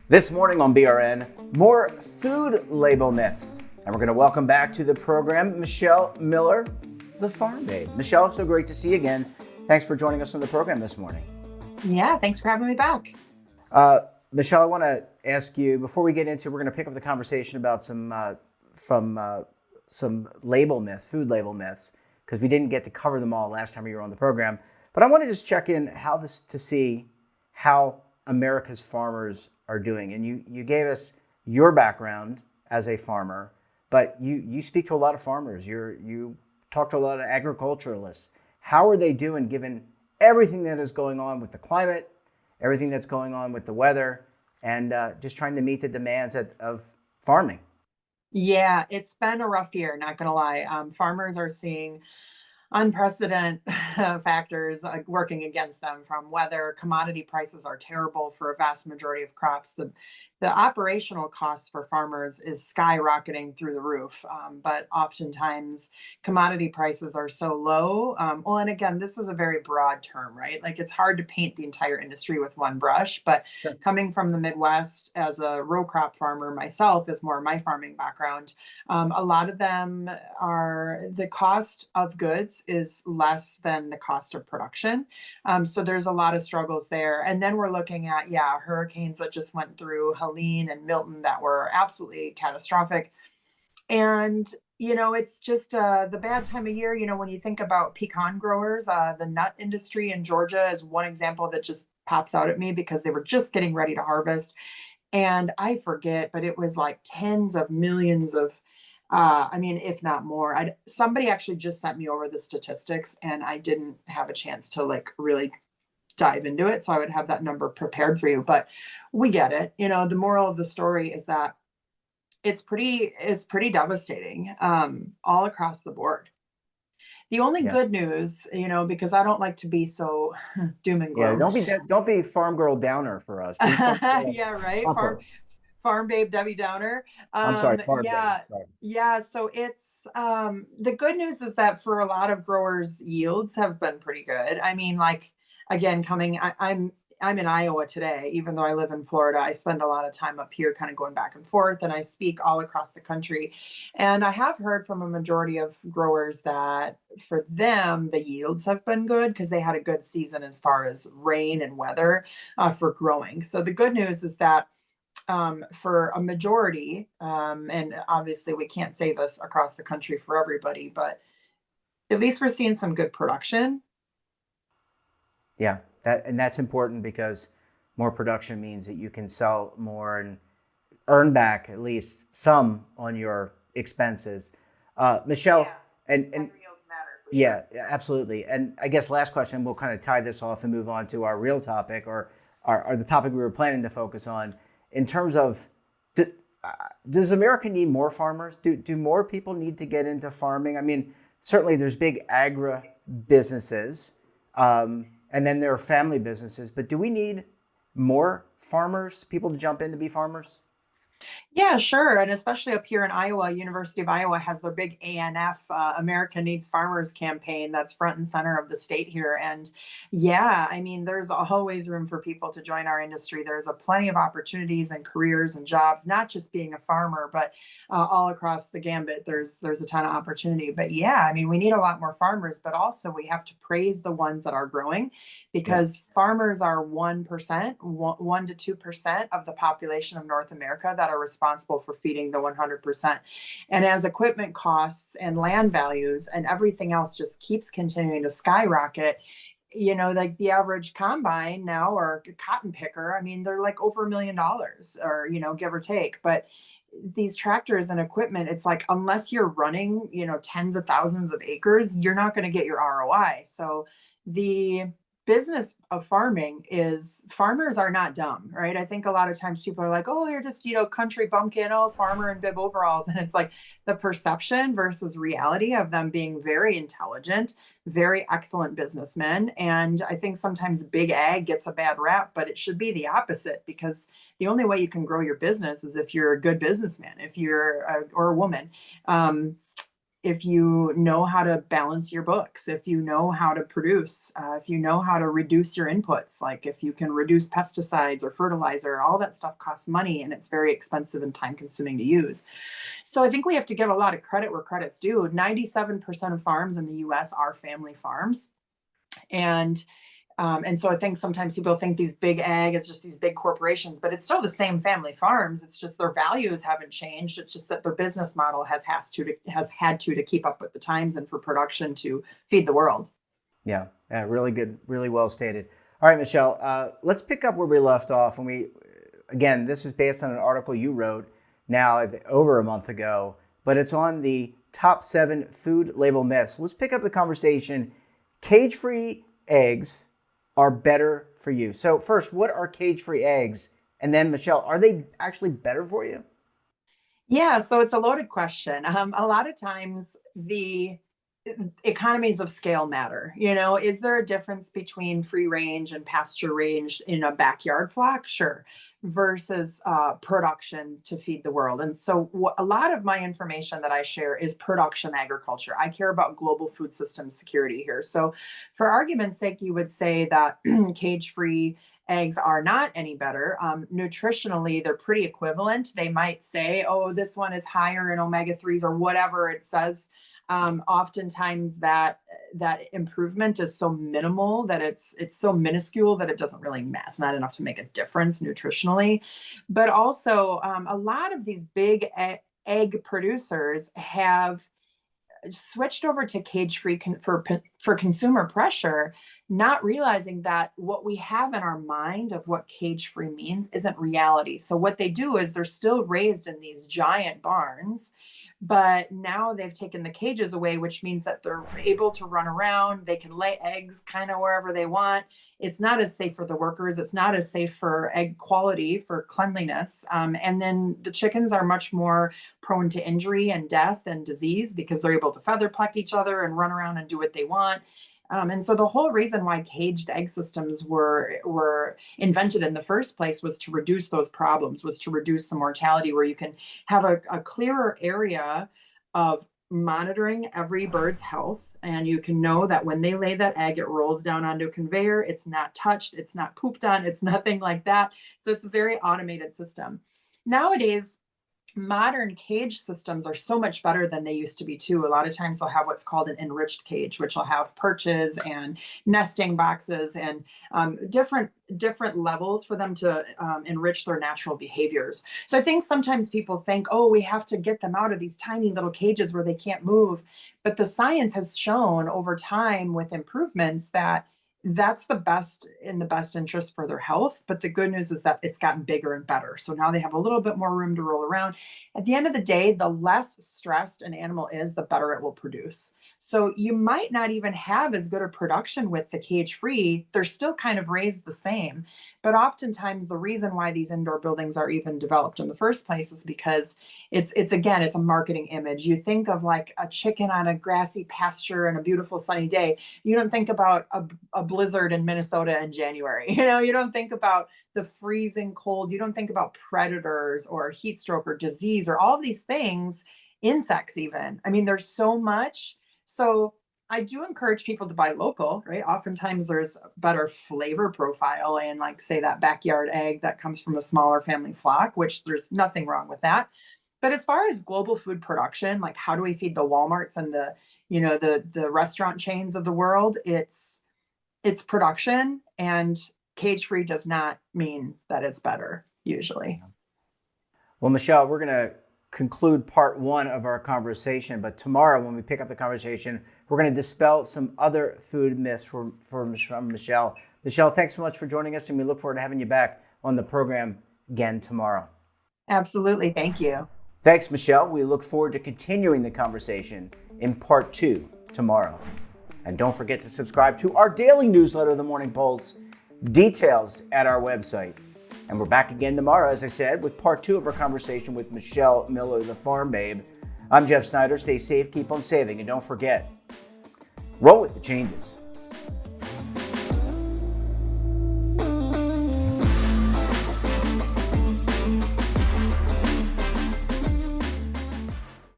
This morning on BRN, more food label myths. And we're going to welcome back to the program Michelle Miller, the Farm Babe. Michelle, so great to see you again. Thanks for joining us on the program this morning. Yeah, thanks for having me back. Michelle, I want to ask you, before we get into, we're going to pick up the conversation about some label myths, food label myths, because we didn't get to cover them all last time you were on the program. But I want to just check in to see how America's farmers are doing. And you gave us your background as a farmer, but you speak to a lot of farmers. You talk to a lot of agriculturalists. How are they doing given everything that is going on with the climate, everything that's going on with the weather, and just trying to meet the demands of farming? Yeah, it's been a rough year, not gonna lie. Farmers are seeing unprecedented factors working against them from weather. Commodity prices are terrible for a vast majority of crops. The operational costs for farmers is skyrocketing through the roof. But oftentimes commodity prices are so low. Well, and again, this is a very broad term, right? Like it's hard to paint the entire industry with one brush, but Sure. coming from the Midwest as a row crop farmer myself is more my farming background. A lot of them are the cost of goods is less than the cost of production. So there's a lot of struggles there. And then we're looking at, yeah, hurricanes that just went through Helene and Milton that were absolutely catastrophic. And it's just the bad time of year. When you think about pecan growers, the nut industry in Georgia is one example that just pops out at me because they were just getting ready to harvest. And I forget, but it was like tens of millions of, I mean, if not more. Somebody actually just sent me over the statistics, and I didn't have a chance to like really dive into it. So I would have that number prepared for you. But we get it. The moral of the story is that it's pretty devastating all across the board. The only Yeah. good news, because I don't like to be so doom and Yeah. gloom. Don't be farm girl downer for us. Be farm girl Yeah, right. Farm upper. farm babe Debbie Downer. I'm sorry, farm babe. Yeah. Sorry. Yeah, so it's the good news is that for a lot of growers yields have been pretty good. I mean, like again, I'm in Iowa today, even though I live in Florida. I spend a lot of time up here kind of going back and forth, and I speak all across the country. And I have heard from a majority of growers that for them the yields have been good because they had a good season as far as rain and weather for growing. So the good news is that for a majority, and obviously we can't say this across the country for everybody, but at least we're seeing some good production. Yeah, that's important because more production means that you can sell more and earn back at least some on your expenses. Michelle, Yeah, and ag yields matter for yeah, sure. absolutely. And I guess last question, we'll kind of tie this off and move on to our real topic or the topic we were planning to focus on in terms of do, uh, does America need more farmers? Do more people need to get into farming? I mean, certainly there's big agri businesses, and then there are family businesses, but do we need more farmers, people to jump in to be farmers? Yeah, sure. And especially up here in Iowa, University of Iowa has their big ANF, America Needs Farmers campaign that's front and center of the state here. And yeah, I mean, there's always room for people to join our industry. There's a plenty of opportunities and careers and jobs, not just being a farmer, but all across the gambit. There's a ton of opportunity. But yeah, I mean, we need a lot more farmers, but also we have to praise the ones that are growing Yeah. because farmers are 1%, 1 to 2% of the population of North America that are responsible for feeding the 100%. And as equipment costs and land values and everything else just keeps continuing to skyrocket, like the average combine now or cotton picker, I mean, they're like over $1 million or, give or take. But these tractors and equipment, it's like, unless you're running, tens of thousands of acres, you're not going to get your ROI. So the business of farming is farmers are not dumb, right? I think a lot of times people are like, oh, you're just, country bumpkin, oh, farmer in bib overalls. And it's like the perception versus reality of them being very intelligent, very excellent businessmen. And I think sometimes big ag gets a bad rap, but it should be the opposite because the only way you can grow your business is if you're a good businessman, if you're or a woman. Um, if you know how to balance your books, if you know how to produce, if you know how to reduce your inputs, like if you can reduce pesticides or fertilizer, all that stuff costs money and it's very expensive and time consuming to use. So I think we have to give a lot of credit where credit's due. 97% of farms in the US are family farms. And so I think sometimes people think these big ag is just these big corporations, but it's still the same family farms. It's just their values haven't changed. It's just that their business model has had to keep up with the times and for production to feed the world. Yeah, really good, really well stated. All right, Michelle, let's pick up where we left off. Again, this is based on an article you wrote now over a month ago, but it's on the top 7 food label myths. Let's pick up the conversation. Cage-free eggs are better for you. So first, what are cage-free eggs? And then, Michelle, are they actually better for you? Yeah, so it's a loaded question. A lot of times the economies of scale matter. Is there a difference between free range and pasture range in a backyard flock? Sure. Versus production to feed the world. And so a lot of my information that I share is production agriculture. I care about global food system security here. So for argument's sake, you would say that cage-free eggs are not any better. Nutritionally, they're pretty equivalent. They might say, oh, this one is higher in omega-3s or whatever it says. Oftentimes that improvement is so minimal that it's so minuscule that it doesn't really matter. It's not enough to make a difference nutritionally. But also, a lot of these big egg producers have switched over to cage-free for consumer pressure, not realizing that what we have in our mind of what cage-free means isn't reality. So what they do is they're still raised in these giant barns, but now they've taken the cages away, which means that they're able to run around. They can lay eggs kind of wherever they want. It's not as safe for the workers. It's not as safe for egg quality, for cleanliness. And then the chickens are much more prone to injury and death and disease because they're able to feather pluck each other and run around and do what they want. And so the whole reason why caged egg systems were invented in the first place was to reduce those problems, was to reduce the mortality, where you can have a clearer area of monitoring every bird's health. And you can know that when they lay that egg, it rolls down onto a conveyor. It's not touched. It's not pooped on. It's nothing like that. So it's a very automated system. Nowadays, modern cage systems are so much better than they used to be too. A lot of times they'll have what's called an enriched cage, which will have perches and nesting boxes and different levels for them to enrich their natural behaviors. So I think sometimes people think, oh, we have to get them out of these tiny little cages where they can't move. But the science has shown over time with improvements that that's the best interest for their health. But the good news is that it's gotten bigger and better. So now they have a little bit more room to roll around. At the end of the day, the less stressed an animal is, the better it will produce. So you might not even have as good a production with the cage free. They're still kind of raised the same. But oftentimes the reason why these indoor buildings are even developed in the first place is because it's a marketing image. You think of like a chicken on a grassy pasture and a beautiful sunny day. You don't think about a blizzard in Minnesota in January. You don't think about the freezing cold. You don't think about predators or heat stroke or disease or all of these things, insects even. I mean, there's so much. So I do encourage people to buy local, right? Oftentimes there's a better flavor profile in, like, say, that backyard egg that comes from a smaller family flock, which there's nothing wrong with that. But as far as global food production, like how do we feed the Walmarts and the restaurant chains of the world, it's production, and cage-free does not mean that it's better usually. Well, Michelle, we're going to conclude part 1 of our conversation, but tomorrow when we pick up the conversation, we're going to dispel some other food myths from Michelle. Michelle, thanks so much for joining us, and we look forward to having you back on the program again tomorrow. Absolutely. Thank you. Thanks, Michelle. We look forward to continuing the conversation in part 2 tomorrow. And don't forget to subscribe to our daily newsletter, The Morning Pulse. Details at our website. And we're back again tomorrow, as I said, with part 2 of our conversation with Michelle Miller, the Farm Babe. I'm Jeff Snyder. Stay safe, keep on saving, and don't forget, roll with the changes.